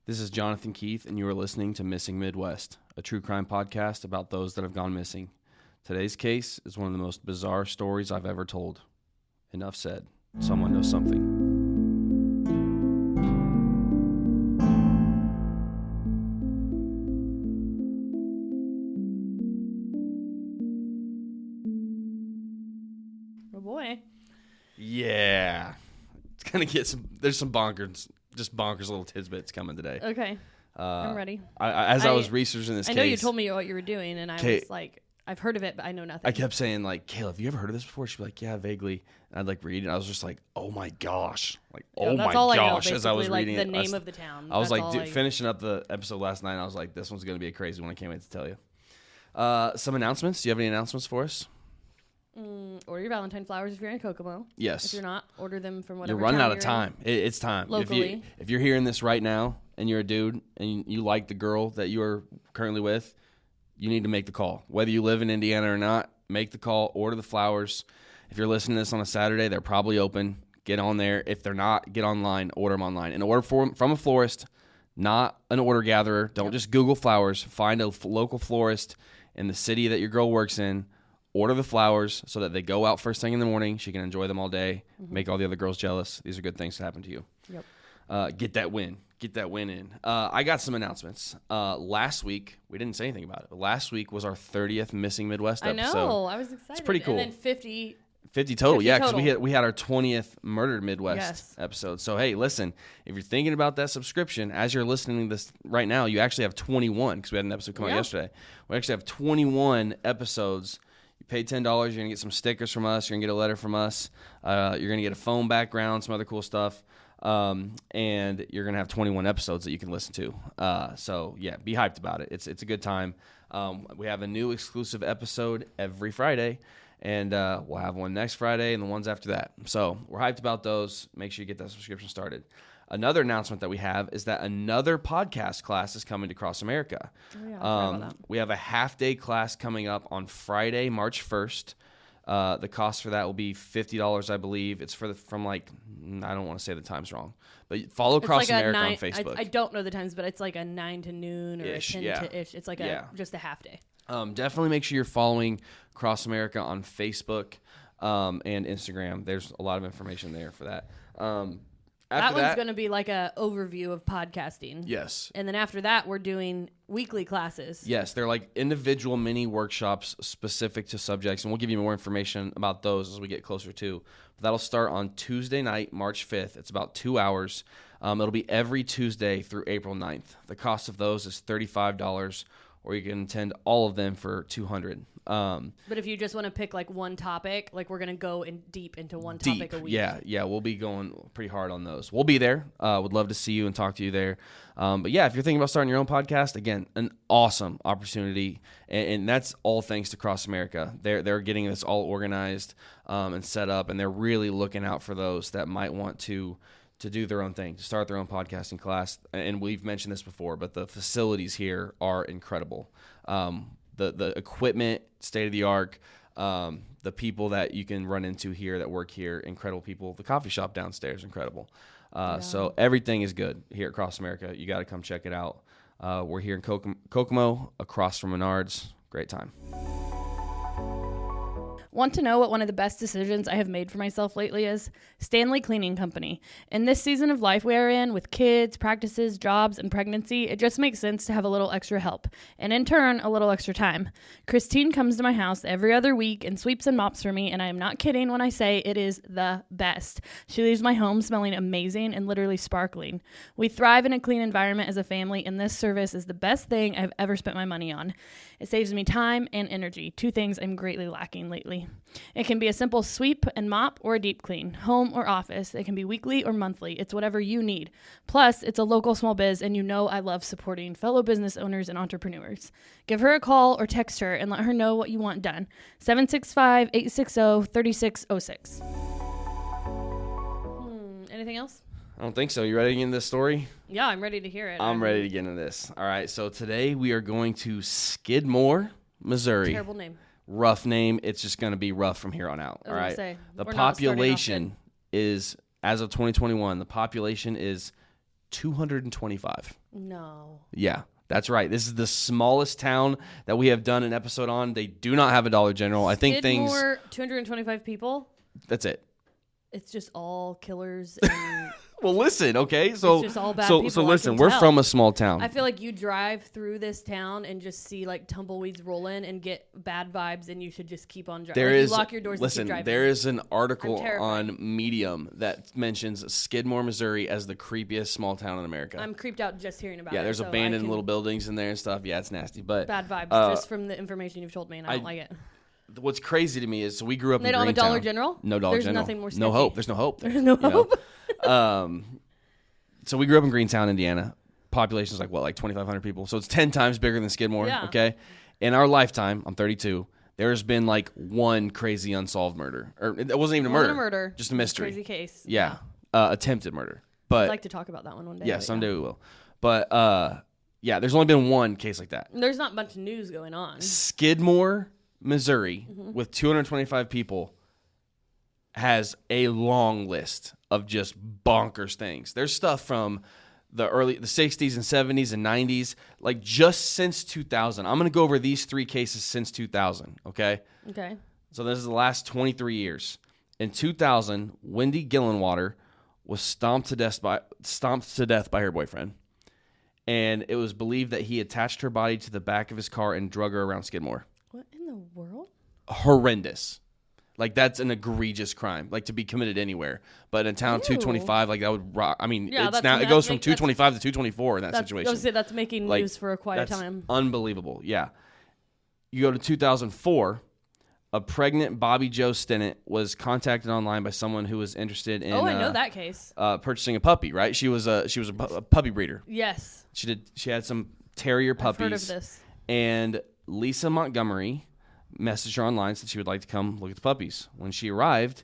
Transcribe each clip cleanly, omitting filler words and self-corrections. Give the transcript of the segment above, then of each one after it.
This is Jonathan Keith, and you are listening to Missing Midwest, a true crime podcast about those that have gone missing. Today's case is one of the most bizarre stories I've ever told. Enough said. Someone knows something. Oh boy. Yeah. It's going to get there's some bonkers little tidbits coming today. Okay. I'm ready. I was researching this case. I know you told me what you were doing, and I was like, I've heard of it, but I know nothing. I kept saying, like, Kayla, have you ever heard of this before? She'd be like, yeah, vaguely. And I'd like read it, and I was just like, oh my gosh. Like, yeah, oh that's my all gosh, I know, as I was reading the it. name of the town. I was like, finishing up the episode last night, and I was like, this one's going to be a crazy one. I can't wait to tell you. Some announcements. Do you have any announcements for us? Order your Valentine flowers if you're in Kokomo. Yes. If you're not, order them from whatever. You're running town out of time. It's time. Locally. If you're hearing this right now and you're a dude and you like the girl that you are currently with, you need to make the call. Whether you live in Indiana or not, make the call. Order the flowers. If you're listening to this on a Saturday, they're probably open. Get on there. If they're not, get online. Order them online. And order from a florist, not an order gatherer. Don't just Google flowers. Find a local florist in the city that your girl works in. Order the flowers so that they go out first thing in the morning. She can enjoy them all day, make all the other girls jealous. These are good things to happen to you. Yep. Get that win. Get that win in. I got some announcements. Last week, we didn't say anything about it. Last week was our 30th Missing Midwest episode. I know. I was excited. It's pretty cool. And then 50 total. Yeah, because we had our 20th Murdered Midwest Yes. episode. So, hey, listen, if you're thinking about that subscription, as you're listening to this right now, you actually have 21 because we had an episode come out yesterday. We actually have 21 episodes. You pay $10, you're going to get some stickers from us. You're going to get a letter from us. You're going to get a phone background, some other cool stuff. And you're going to have 21 episodes that you can listen to. So, yeah, be hyped about it. It's a good time. We have a new exclusive episode every Friday. And we'll have one next Friday and the ones after that. So we're hyped about those. Make sure you get that subscription started. Another announcement that we have is that another podcast class is coming to Cross America. Oh, yeah, I forgot about that. We have a half-day class coming up on Friday, March 1st. The cost for that will be $50, I believe. It's from I don't want to say the times wrong, but follow Cross America on Facebook. I don't know the times, but it's like a 9 to noon or Ish, a 10 to ish. It's like just a half day. Definitely make sure you're following Cross America on Facebook and Instagram. There's a lot of information there for that. That one's going to be like a overview of podcasting. Yes. And then after that, we're doing weekly classes. Yes, they're like individual mini workshops specific to subjects, and we'll give you more information about those as we get closer to. But that'll start on Tuesday night, March 5th. It's about 2 hours. It'll be every Tuesday through April 9th. The cost of those is $35, or you can attend all of them for $200. But if you just want to pick like one topic, like we're going to go deep into one topic a week. Yeah, we'll be going pretty hard on those. We'll be there. Would love to see you and talk to you there. But yeah, if you're thinking about starting your own podcast, again, an awesome opportunity. And that's all thanks to Cross America. They're getting this all organized and set up, and they're really looking out for those that might want to do their own thing, to start their own podcasting class. And we've mentioned this before, but the facilities here are incredible. The equipment, state-of-the-art, the people that you can run into here that work here, incredible people. The coffee shop downstairs, incredible. So everything is good here at Cross America. You got to come check it out. We're here in Kokomo, across from Menards. Great time. Want to know what one of the best decisions I have made for myself lately is? Stanley Cleaning Company. In this season of life we are in, with kids, practices, jobs, and pregnancy, it just makes sense to have a little extra help, and in turn, a little extra time. Christine comes to my house every other week and sweeps and mops for me, and I am not kidding when I say it is the best. She leaves my home smelling amazing and literally sparkling. We thrive in a clean environment as a family, and this service is the best thing I've ever spent my money on. It saves me time and energy, two things I'm greatly lacking lately. It can be a simple sweep and mop or a deep clean, home or office. It can be weekly or monthly. It's whatever you need. Plus, it's a local small biz, and you know I love supporting fellow business owners and entrepreneurs. Give her a call or text her and let her know what you want done. 765-860-3606. Anything else? I don't think so. You ready to get into this story? Yeah, I'm ready to hear it. I'm ready to get into this. All right, so today we are going to Skidmore, Missouri. Terrible name. Rough name. It's just going to be rough from here on out. All right. The population is, as of 2021, the population is 225. No. Yeah, that's right. This is the smallest town that we have done an episode on. They do not have a Dollar General. I think Skidmore, 225 people. That's it. It's just all killers and Well, listen, okay? So, it's just all bad people, so I listen, can we're tell. from a small town. I feel like you drive through this town and just see like tumbleweeds roll in and get bad vibes, and you should just keep on driving. You lock your doors and keep driving. There is an article on Medium that mentions Skidmore, Missouri as the creepiest small town in America. I'm creeped out just hearing about it. Yeah, there's abandoned little buildings in there and stuff. Yeah, it's nasty. But bad vibes just from the information you've told me, and I don't like it. What's crazy to me is, so we grew up in They don't have a Greentown. Dollar General? No Dollar General. There's nothing more sketchy. No hope. There's no hope. There's no hope. So we grew up in Greentown, Indiana. Population is like 2,500 people. So it's 10 times bigger than Skidmore. Yeah. Okay. In our lifetime, I'm 32. There's been like one crazy unsolved murder, or it wasn't even a murder. Just a mystery. Crazy case. Yeah. Attempted murder. But I'd like to talk about that one day. Yeah, someday we will. But yeah, there's only been one case like that. There's not much news going on. Skidmore, Missouri, with 225 people, has a long list of just bonkers things. There's stuff from the 60s and 70s and 90s, like just since 2000. I'm going to go over these 3 cases since 2000, okay? Okay. So this is the last 23 years. In 2000, Wendy Gillenwater was stomped to death by her boyfriend. And it was believed that he attached her body to the back of his car and drug her around Skidmore. What in the world? Horrendous. Like, that's an egregious crime, like, to be committed anywhere. But in town, 225, like, that would rock. I mean, it goes from 225 to 224 in that situation. I was say that's making news for quite a time. Unbelievable, yeah. You go to 2004, a pregnant Bobby Jo Stinnett was contacted online by someone who was interested in. Oh, I know that case. Purchasing a puppy, right? She was a puppy breeder. Yes. She had some terrier puppies. I've heard of this. And Lisa Montgomery messaged her online, said she would like to come look at the puppies. When she arrived,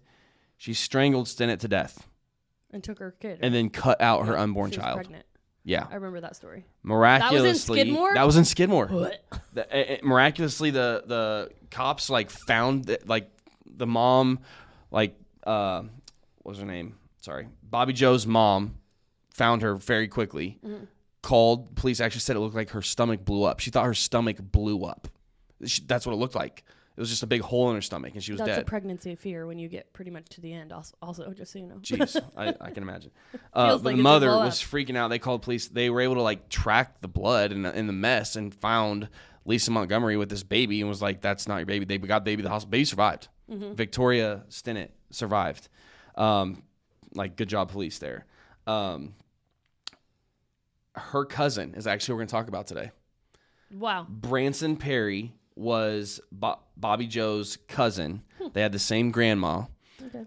she strangled Stinnett to death. And took her kid. And then cut out her unborn she was child. Pregnant. Yeah. I remember that story. Miraculously. That was in Skidmore? That was in Skidmore. What? Miraculously, the cops, like, found, like, the mom, like, what was her name? Sorry. Bobby Jo's mom found her very quickly. Mm-hmm. Called. Police actually said it looked like her stomach blew up. She thought her stomach blew up. That's what it looked like. It was just a big hole in her stomach, and she was dead. That's a pregnancy fear when you get pretty much to the end. Also, just so you know. Jeez, I can imagine. But the mother was freaking out. They called police. They were able to, like, track the blood in the mess and found Lisa Montgomery with this baby and was like, "That's not your baby." They got baby to the hospital. Baby survived. Mm-hmm. Victoria Stinnett survived. Like, good job, police there. Her cousin is actually what we're going to talk about today. Wow. Branson Perry was Bobby Jo's cousin. They had the same grandma. Okay.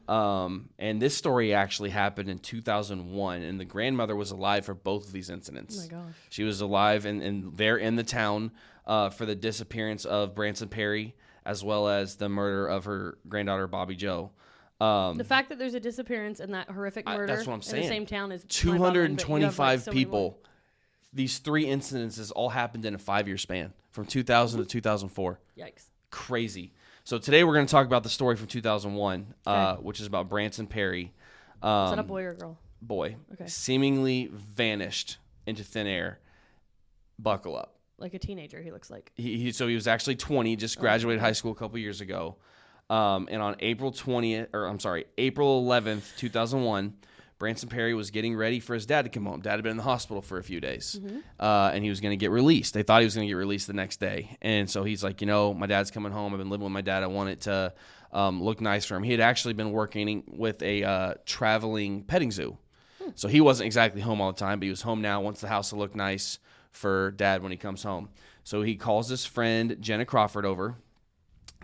And this story actually happened in 2001, and the grandmother was alive for both of these incidents. Oh my gosh. She was alive, and they're in the town for the disappearance of Branson Perry, as well as the murder of her granddaughter, Bobby Jo. The fact that there's a disappearance and that horrific murder that's what I'm saying. In the same town is 225 people. These 3 incidences all happened in a 5-year span, from 2000 to 2004. Yikes. Crazy. So today we're going to talk about the story from 2001, which is about Branson Perry. Is that a boy or a girl? Boy. Okay. Seemingly vanished into thin air. Buckle up. Like a teenager, he looks like. So he was actually 20, just graduated high school a couple years ago. And on April 11th, 2001, Branson Perry was getting ready for his dad to come home. Dad had been in the hospital for a few days, and he was going to get released. They thought he was going to get released the next day. And so he's like, my dad's coming home. I've been living with my dad. I want it to look nice for him. He had actually been working with a traveling petting zoo. So he wasn't exactly home all the time, but he was home now, wants the house to look nice for Dad when he comes home. So he calls his friend Jenna Crawford over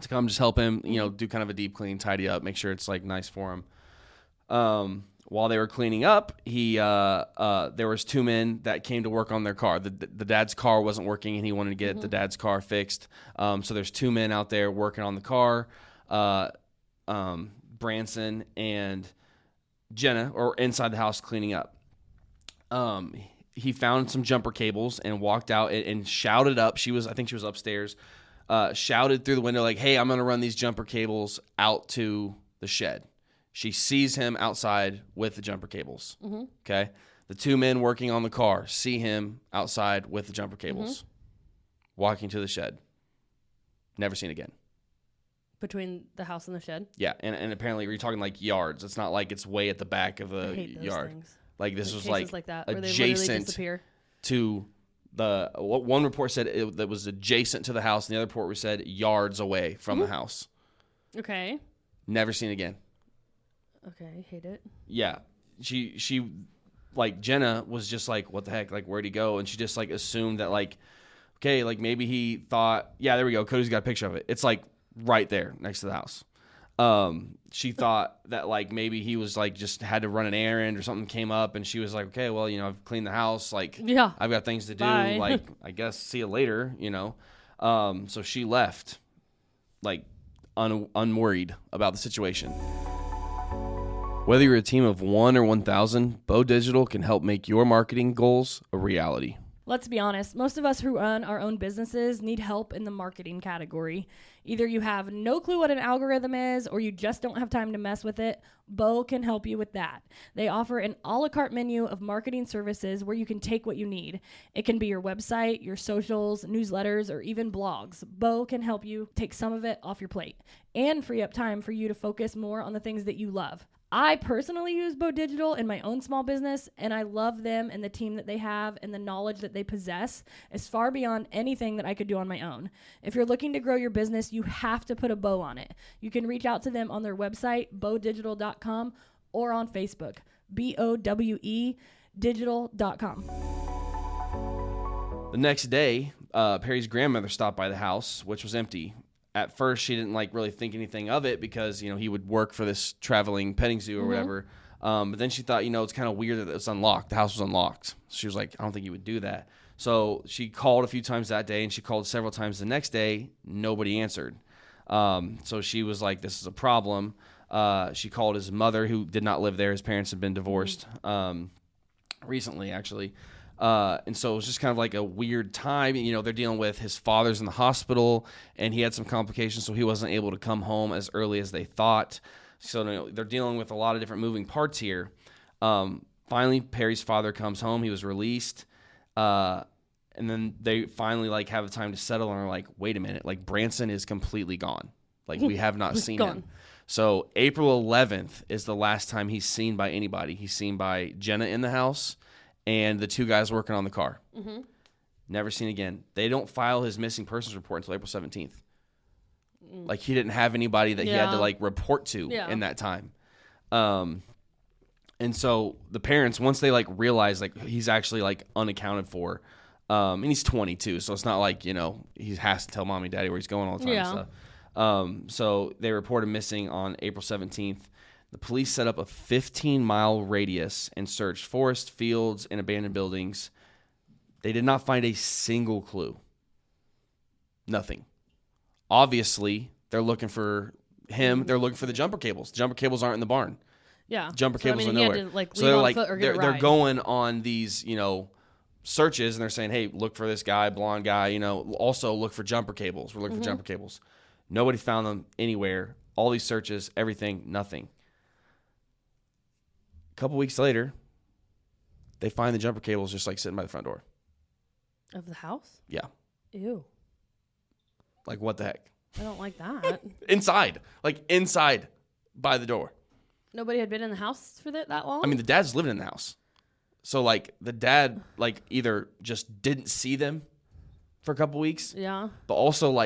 to come just help him, do kind of a deep clean, tidy up, make sure it's, like, nice for him. While they were cleaning up, there was 2 men that came to work on their car. The dad's car wasn't working, and he wanted to get the dad's car fixed. So there's 2 men out there working on the car, Branson and Jenna, or inside the house cleaning up. He found some jumper cables and walked out and shouted up. I think she was upstairs. Shouted through the window like, "Hey, I'm going to run these jumper cables out to the shed." She sees him outside with the jumper cables. Mm-hmm. Okay. The 2 men working on the car see him outside with the jumper cables, walking to the shed. Never seen again. Between the house and the shed? Yeah, and apparently we're talking like yards. It's not like it's way at the back of the yard. Things. Like this was like that, where adjacent they disappear. to the. One report said that was adjacent to the house, and the other report said yards away from the house. Okay. Never seen again. Okay, hate it. Yeah, she like Jenna was just like, what the heck? Like, where'd he go? And she just like assumed that like, okay, like maybe he thought, yeah, there we go. Cody's got a picture of it. It's like right there next to the house. She thought that like maybe he was like just had to run an errand or something came up, and she was like, okay, well, I've cleaned the house, like I've got things to do, Bye. like I guess see you later, So she left like unworried about the situation. Whether you're a team of 1 or 1,000, Bo Digital can help make your marketing goals a reality. Let's be honest, most of us who run our own businesses need help in the marketing category. Either you have no clue what an algorithm is, or you just don't have time to mess with it. Bo can help you with that. They offer an a la carte menu of marketing services where you can take what you need. It can be your website, your socials, newsletters, or even blogs. Bo can help you take some of it off your plate and free up time for you to focus more on the things that you love. I personally use Bo Digital in my own small business, and I love them and the team that they have and the knowledge that they possess is far beyond anything that I could do on my own. If you're looking to grow your business, you have to put a bow on it. You can reach out to them on their website, bowdigital.com, or on Facebook, BOWE digital.com. The next day, Perry's grandmother stopped by the house, which was empty. At first, she didn't really think anything of it because, he would work for this traveling petting zoo or whatever. But then she thought, it's kind of weird that it was unlocked. The house was unlocked. So she was like, I don't think he would do that. So she called a few times that day, and she called several times the next day. Nobody answered. So she was like, this is a problem. She called his mother, who did not live there. His parents had been divorced recently, actually. And so it was just kind of like a weird time. They're dealing with his father's in the hospital, and he had some complications, so he wasn't able to come home as early as they thought. So they're dealing with a lot of different moving parts here. Finally, Perry's father comes home. He was released. And then they finally have the time to settle and are like, wait a minute, Branson is completely gone. We have not seen him. So April 11th is the last time he's seen by anybody. He's seen by Jenna in the house and the 2 guys working on the car. Mm-hmm. Never seen again. They don't file his missing persons report until April 17th. He didn't have anybody that he had to report to in that time. And so the parents, once they realize he's actually unaccounted for, and he's 22, so it's not he has to tell mommy and daddy where he's going all the time. And stuff. So they reported missing on April 17th. The police set up a 15-mile radius and searched forests, fields, and abandoned buildings. They did not find a single clue. Nothing. Obviously, they're looking for him. They're looking for the jumper cables. The jumper cables aren't in the barn. Yeah. Jumper cables are nowhere. They're going on these, searches, and they're saying, hey, look for this guy, blonde guy, also look for jumper cables. We're looking for jumper cables. Nobody found them anywhere. All these searches, everything, nothing. A couple weeks later, they find the jumper cables just sitting by the front door. Of the house? Yeah. Ew. What the heck? I don't like that. Inside by the door. Nobody had been in the house for that long? I mean, the dad's living in the house. So, the dad, either just didn't see them for a couple weeks. Yeah. But also,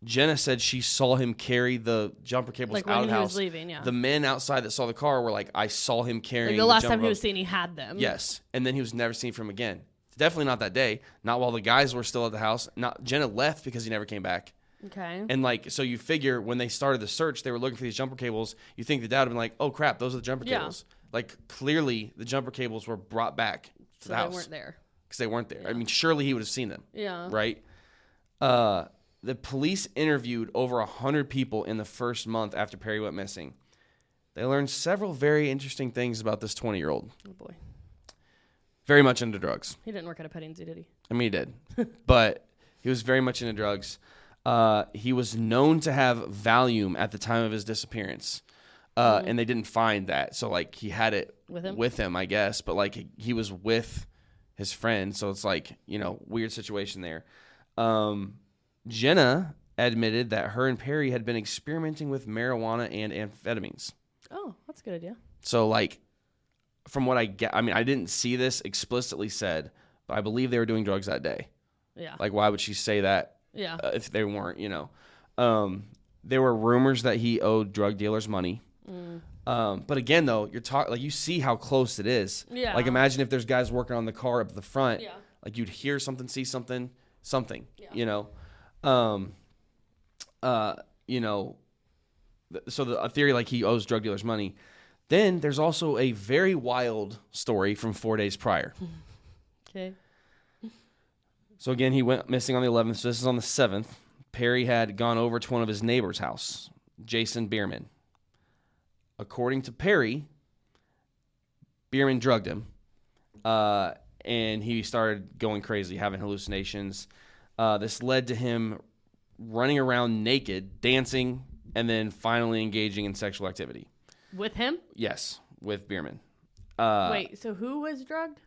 Jenna said she saw him carry the jumper cables out of the house. Was leaving, yeah. The men outside that saw the car were I saw him carrying the last time he was seen, he had them. Yes. And then he was never seen from again. Definitely not that day. Not while the guys were still at the house. Jenna left because he never came back. Okay. And so you figure when they started the search, they were looking for these jumper cables. You think the dad would have been like, oh crap, those are the jumper cables. Clearly the jumper cables were brought back to the house. They weren't there. Because they weren't there. Yeah. I mean, surely he would have seen them. Yeah. Right? The police interviewed over 100 people in the first month after Perry went missing. They learned several very interesting things about this 20-year-old. Oh, boy. Very much into drugs. He didn't work at a petting zoo, did he? I mean, he did. But he was very much into drugs. He was known to have Valium at the time of his disappearance. and they didn't find that. So like he had it with him, I guess, but like he was with his friend. So it's like, weird situation there. Jenna admitted that her and Perry had been experimenting with marijuana and amphetamines. Oh, that's a good idea. So like, from what I get, I mean, I didn't see this explicitly said, but I believe they were doing drugs that day. Yeah. Like, why would she say that? Yeah. If they weren't, there were rumors that he owed drug dealers money. But again, though, you're talking like you see how close it is. Yeah. Like, imagine if there's guys working on the car up at the front. Yeah. Like, you'd hear something, see something. Yeah. So a theory like he owes drug dealers money. Then there's also a very wild story from 4 days prior. Okay. So again, he went missing on the 11th. So this is on the 7th. Perry had gone over to one of his neighbor's house, Jason Bierman. According to Perry, Bierman drugged him, and he started going crazy, having hallucinations. This led to him running around naked, dancing, and then finally engaging in sexual activity. With him? Yes, with Bierman. Wait, so who was drugged?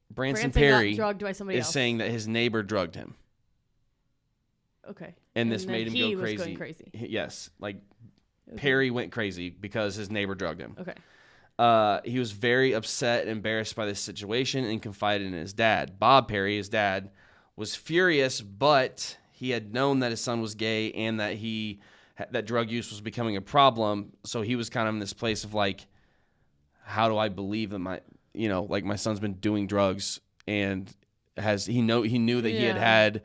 Branson Perry got drugged by somebody is else. saying that his neighbor drugged him. Okay. And this made him go he crazy. Was going crazy. Yes, like Okay. Perry went crazy because his neighbor drugged him. Okay. He was very upset and embarrassed by this situation and confided in his dad. Bob Perry, his dad, was furious, but he had known that his son was gay and that drug use was becoming a problem. So he was kind of in this place of like, how do I believe that my son's been doing drugs and he knew that he had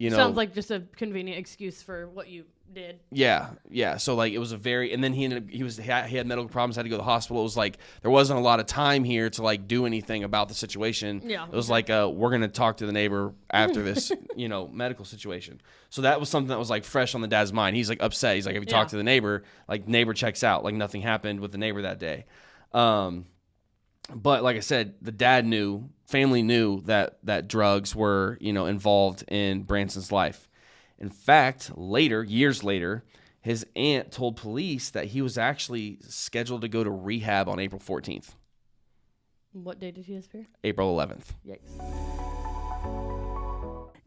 Sounds like just a convenient excuse for what you did. Yeah. So like it was and then he had medical problems, had to go to the hospital. It was like there wasn't a lot of time here to like do anything about the situation. Yeah. It was like we're gonna talk to the neighbor after this, medical situation. So that was something that was like fresh on the dad's mind. He's like upset. He's like, if you talk to the neighbor, like neighbor checks out, like nothing happened with the neighbor that day. But like I said, the family knew that drugs were, involved in Branson's life. In fact, years later, his aunt told police that he was actually scheduled to go to rehab on April 14th. What day did he disappear? April 11th. Yikes.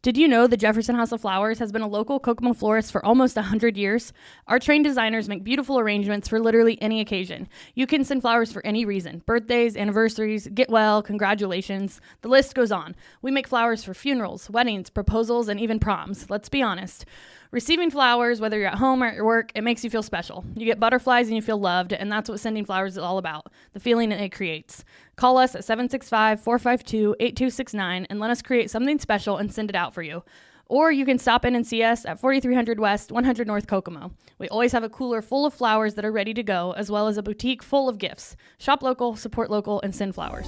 Did you know the Jefferson House of Flowers has been a local Kokomo florist for almost 100 years? Our trained designers make beautiful arrangements for literally any occasion. You can send flowers for any reason. Birthdays, anniversaries, get well, congratulations. The list goes on. We make flowers for funerals, weddings, proposals, and even proms. Let's be honest. Receiving flowers, whether you're at home or at work, it makes you feel special. You get butterflies and you feel loved, and that's what sending flowers is all about, the feeling it creates. Call us at 765-452-8269 and let us create something special and send it out for you. Or you can stop in and see us at 4300 West, 100 North Kokomo. We always have a cooler full of flowers that are ready to go, as well as a boutique full of gifts. Shop local, support local, and send flowers.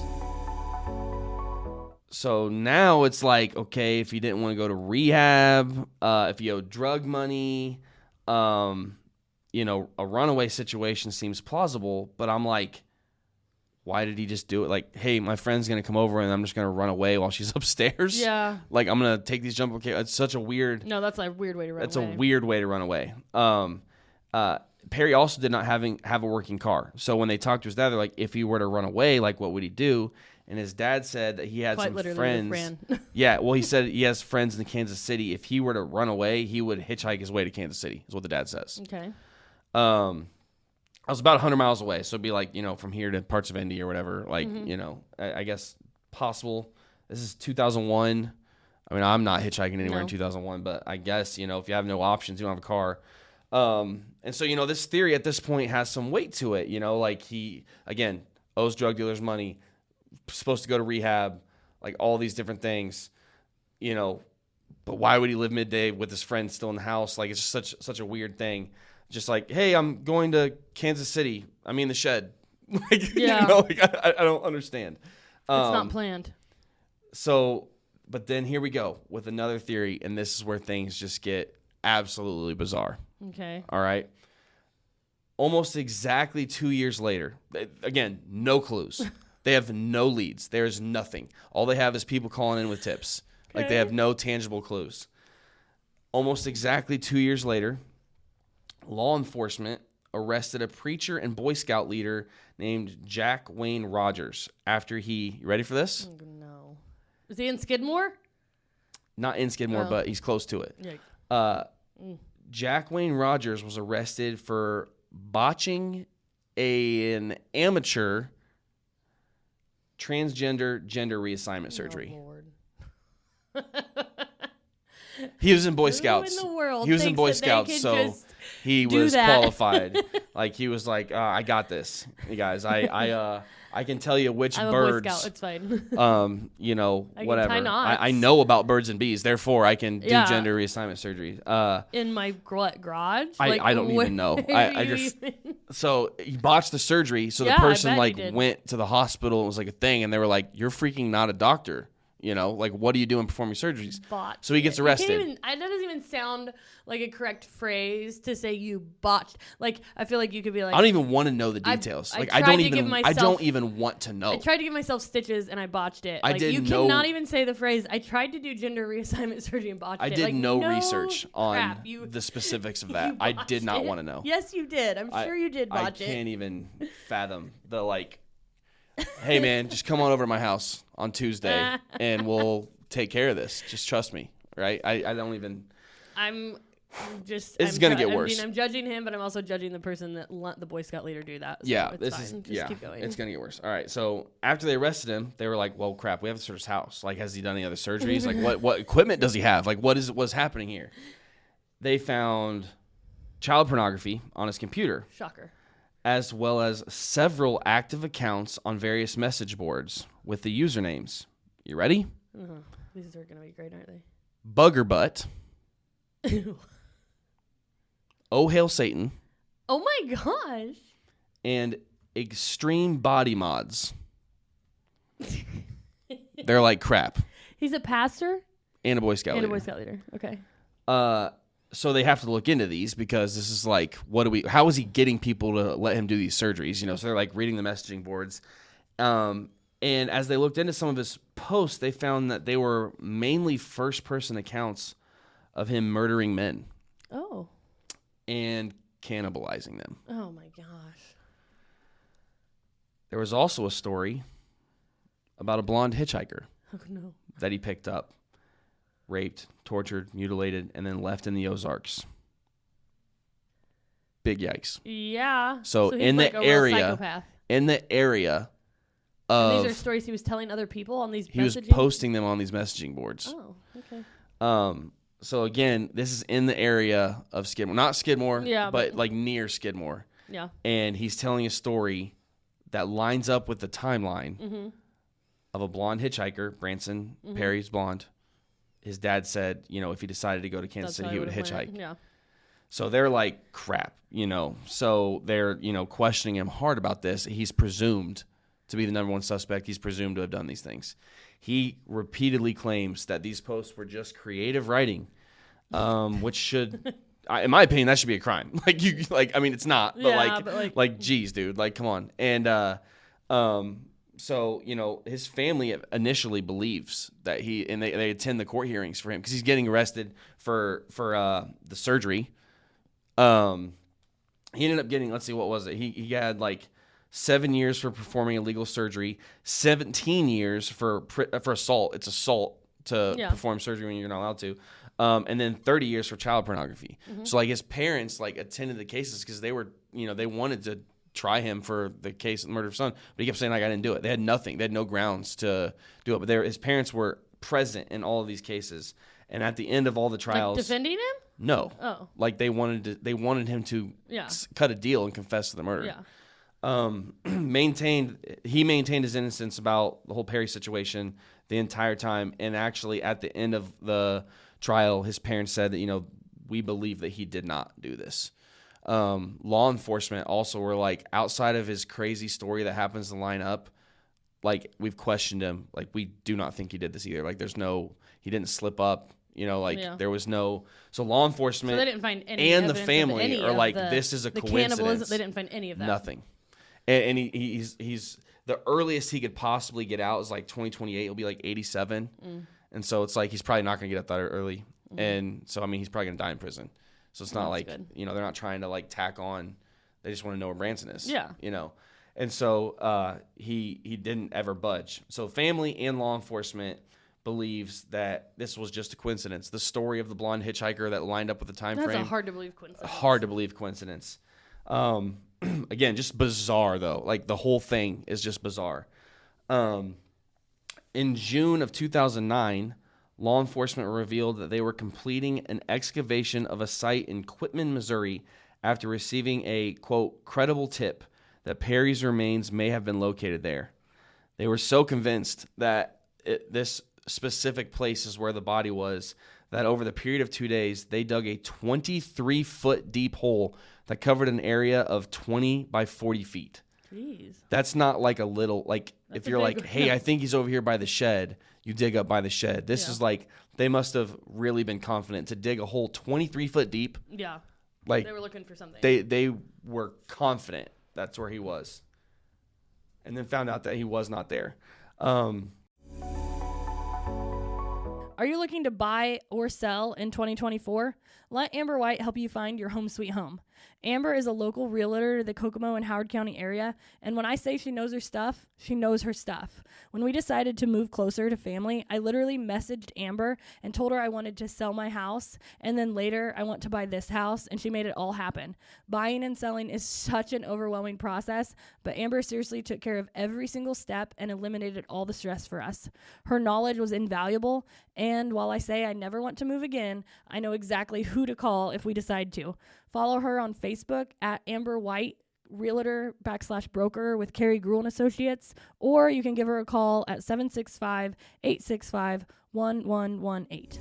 So now it's like, okay, if you didn't want to go to rehab, if you owe drug money, a runaway situation seems plausible. But I'm like, why did he just do it? Like, hey, my friend's going to come over and I'm just going to run away while she's upstairs. Yeah. Like, I'm going to take these jump. Okay, it's such a weird. No, that's a weird way to run away. That's a weird way to run away. Perry also did not have a working car. So when they talked to his dad, they're like, if he were to run away, like, what would he do? And his dad said that he had some friends. Yeah, well, he said he has friends in Kansas City. If he were to run away, he would hitchhike his way to Kansas City, is what the dad says. Okay. I was about 100 miles away, so it'd be like, from here to parts of Indy or whatever. Like, I guess possible. This is 2001. I mean, I'm not hitchhiking anywhere in 2001, but I guess, if you have no options, you don't have a car. And so, this theory at this point has some weight to it. Like he, again, owes drug dealers money, supposed to go to rehab, like all these different things, but why would he live midday with his friend still in the house? Like, it's just such a weird thing. Just like, hey, I'm going to Kansas City. I'm in the shed. Like, yeah. I don't understand. It's not planned. So, but then here we go with another theory, and this is where things just get absolutely bizarre. Okay. All right. Almost exactly 2 years later, again, no clues. They have no leads. There's nothing. All they have is people calling in with tips. Okay. Like, they have no tangible clues. Almost exactly 2 years later, law enforcement arrested a preacher and Boy Scout leader named Jack Wayne Rogers after he, you ready for this? Oh, no. Is he in Skidmore? Not in Skidmore, but he's close to it. Jack Wayne Rogers was arrested for botching an amateur transgender gender reassignment surgery. Oh, Lord. He was in Boy Scouts. Who in the world he was in thinks Boy that they Scouts, can so just he do was that? qualified. Like he was like, I got this, you guys. I can tell you which I'm birds. a Boy Scout. It's fine. You know, I can whatever. tie knots. I know about birds and bees, therefore I can do Yeah. gender reassignment surgery. In my garage? I don't even know. I just so he botched the surgery, so the Yeah, I person bet he like did. went to the hospital. And it was like a thing, and they were like, "You're freaking not a doctor." You know, like what are you doing performing surgeries? Botched So he gets it. arrested. That doesn't even sound like a correct phrase to say you botched. Like I feel like you could be like, I don't even want to know the I- details. I Like tried I don't to give even. I myself- don't even want to know. I tried to give myself stitches and I botched it. I Like, didn't you know- cannot even say the phrase. I tried to do gender reassignment surgery and botched I it. did Like, no research on crap. the specifics of You that. I did botched not it. want to know. Yes, you did. I'm sure you did I botch it. can't even fathom the like. Hey man, just come on over to my house on Tuesday and we'll take care of this. Just trust me, right? I don't even. I'm just. It's gonna get worse. I'm judging him, but I'm also judging the person that let the Boy Scout leader do that. So Yeah, it's this fine. is Just keep going. It's gonna get worse. All right, so after they arrested him, they were like, "Well, crap, we have to search his house. Like, has he done any other surgeries? Like, what equipment does he have? Like, what's happening here?" They found child pornography on his computer, Shocker. as well as several active accounts on various message boards with the usernames. You ready? These are gonna be great, aren't they? Bugger Butt, Oh Hail Satan, Oh my gosh. and Extreme Body Mods. They're like crap. He's a pastor And a Boy Scout and a leader. Boy Scout leader. Okay. So they have to look into these because this is like, how is he getting people to let him do these surgeries? You know, so they're like reading the messaging boards. And as they looked into some of his posts, they found that they were mainly first-person accounts of him murdering men Oh. and cannibalizing them. Oh my gosh. There was also a story about a blonde hitchhiker Oh no. that he picked up, raped, tortured, mutilated, and then left in the Ozarks. Big yikes. Yeah. So he's in like the a real area, psychopath. in the area And of, these are stories he was telling other people on these. he was messaging? posting them on these messaging boards. Oh, okay. So again, this is in the area of Skidmore, not Skidmore, Yeah, but like near Skidmore. Yeah. And he's telling a story that lines up with the timeline Mm-hmm. of a blonde hitchhiker. Branson Perry's blonde. His dad said, you know, if he decided to go to Kansas City, he would hitchhike. Yeah. So they're like, crap, you know. So they're, you know, questioning him hard about this. He's presumed to be the number one suspect. He's presumed to have done these things. He repeatedly claims that these posts were just creative writing, which should, in my opinion, that should be a crime. I mean, it's not, but Yeah, but geez, dude, like, come on. And so, you know, his family initially believes that they attend the court hearings for him because he's getting arrested for the surgery. He ended up getting, let's see, what was it? He had like 7 years for performing illegal surgery, 17 years for assault. It's assault to perform surgery when you're not allowed to. And then 30 years for child pornography. Mm-hmm. So like his parents like attended the cases because they were, you know, they wanted to try him for the case of the murder of his son, but he kept saying like, I didn't do it. They had nothing. They had no grounds to do it. But his parents were present in all of these cases. And at the end of all the trials, Like defending him? No. Oh. Like they wanted him to cut a deal and confess to the murder. Yeah. He maintained his innocence about the whole Perry situation the entire time. And actually at the end of the trial, his parents said that, you know, we believe that he did not do this. Law enforcement also were like, outside of his crazy story that happens to line up, like we've questioned him. Like we do not think he did this either. Like he didn't slip up, you know, like there was no, so law enforcement So they didn't find any and the evidence of family any are of like, the- this is a the coincidence. cannibalism. They didn't find any of that. Nothing. And he's the earliest he could possibly get out is like 2028. It'll be like 87. And so it's like, he's probably not going to get out that early. And so, I mean, he's probably going to die in prison. So it's not That's like, good. you know, they're not trying to like tack on They just want to know where Branson is. Yeah. And so he didn't ever budge. So family and law enforcement believes that this was just a coincidence. The story of the blonde hitchhiker that lined up with the time frame. That's a hard to believe coincidence. Hard to believe coincidence. Again, just bizarre though. Like the whole thing is just bizarre. In June of 2009, law enforcement revealed that they were completing an excavation of a site in Quitman, Missouri, after receiving a, quote, credible tip that Perry's remains may have been located there. They were so convinced that this specific place is where the body was that over the period of 2 days, they dug a 23-foot deep hole that covered an area of 20 by 40 feet. Jeez. That's not like a little, like, if you're like, hey, I think he's over here by the shed, you dig up by the shed. This is like, they must have really been confident to dig a hole 23 foot deep. Yeah. Like, they were looking for something. They were confident that's where he was. And then found out that he was not there. Are you looking to buy or sell in 2024? Let Amber White help you find your home sweet home. Amber is a local realtor to the Kokomo and Howard County area, and when I say she knows her stuff, she knows her stuff. When we decided to move closer to family, I literally messaged Amber and told her I wanted to sell my house, and then later I want to buy this house, and she made it all happen. Buying and selling is such an overwhelming process, but Amber seriously took care of every single step and eliminated all the stress for us. Her knowledge was invaluable, and while I say I never want to move again, I know exactly who to call if we decide to. Follow her on Facebook at Amber White, Realtor /broker with Carrie Gruhl and Associates, or you can give her a call at 765-865-1118.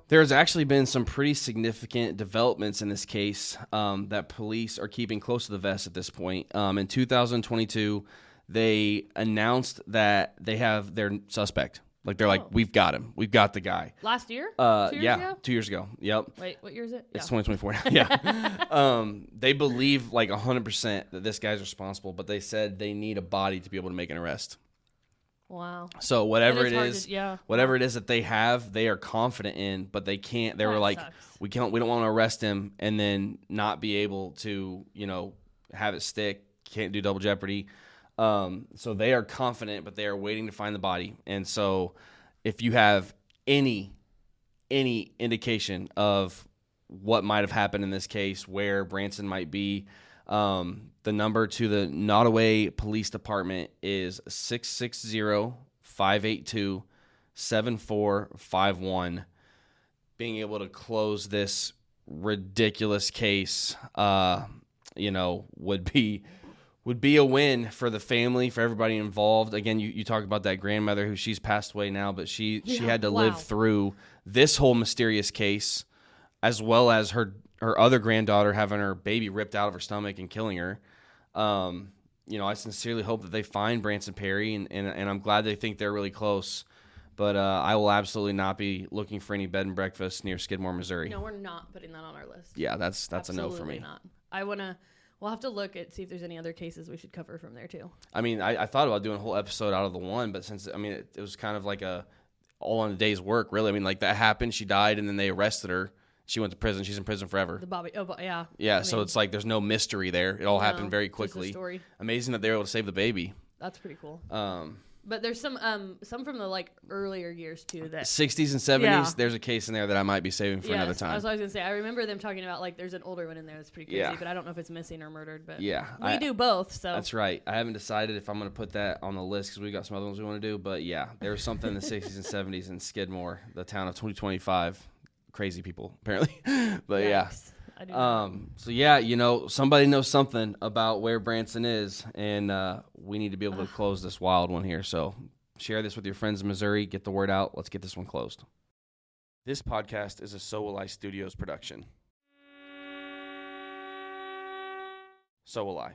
There's actually been some pretty significant developments in this case that police are keeping close to the vest at this point. In 2022, they announced that they have their suspect. Like, they're like, we've got him. We've got the guy. Last year? 2 years ago? 2 years ago. Yep. Wait, what year is it? It's 2024 now. Yeah. They believe like 100% that this guy's responsible, but they said they need a body to be able to make an arrest. Wow. So whatever it is, whatever it is that they have, they are confident in, but they can't. They were like, we don't want to arrest him and then not be able to, have it stick. Can't do double jeopardy. So they are confident, but they are waiting to find the body. And so if you have any indication of what might have happened in this case, where Branson might be, the number to the Nottoway Police Department is 660-582-7451. Being able to close this ridiculous case, would be a win for the family, for everybody involved. Again, you talk about that grandmother who she's passed away now, but she had to live through this whole mysterious case, as well as her other granddaughter having her baby ripped out of her stomach and killing her. I sincerely hope that they find Branson Perry, and I'm glad they think they're really close. But I will absolutely not be looking for any bed and breakfast near Skidmore, Missouri. No, we're not putting that on our list. Yeah, that's absolutely a no for me. Not. We'll have to look at see if there's any other cases we should cover from there too. I mean, I thought about doing a whole episode out of the one, but since it was kind of like all on a day's work, really. I mean, like that happened, she died, and then they arrested her. She went to prison. She's in prison forever. The Bobby, yeah. Yeah, so it's like there's no mystery there. It all happened very quickly. Just a story. Amazing that they were able to save the baby. That's pretty cool. But there's some from the earlier years too that 60s and 70s. Yeah. There's a case in there that I might be saving for another time. I was gonna say I remember them talking about there's an older one in there that's pretty crazy, but I don't know if it's missing or murdered. But yeah, we do both. So that's right. I haven't decided if I'm gonna put that on the list because we got some other ones we want to do. But yeah, there was something in the 60s and 70s in Skidmore, the town of 2025. Crazy people apparently, but Yikes. So yeah, somebody knows something about where Branson is, and we need to be able to close this wild one here. So share this with your friends in Missouri. Get the word out. Let's get this one closed. This podcast is a So.Will.I.Studos production. So will I.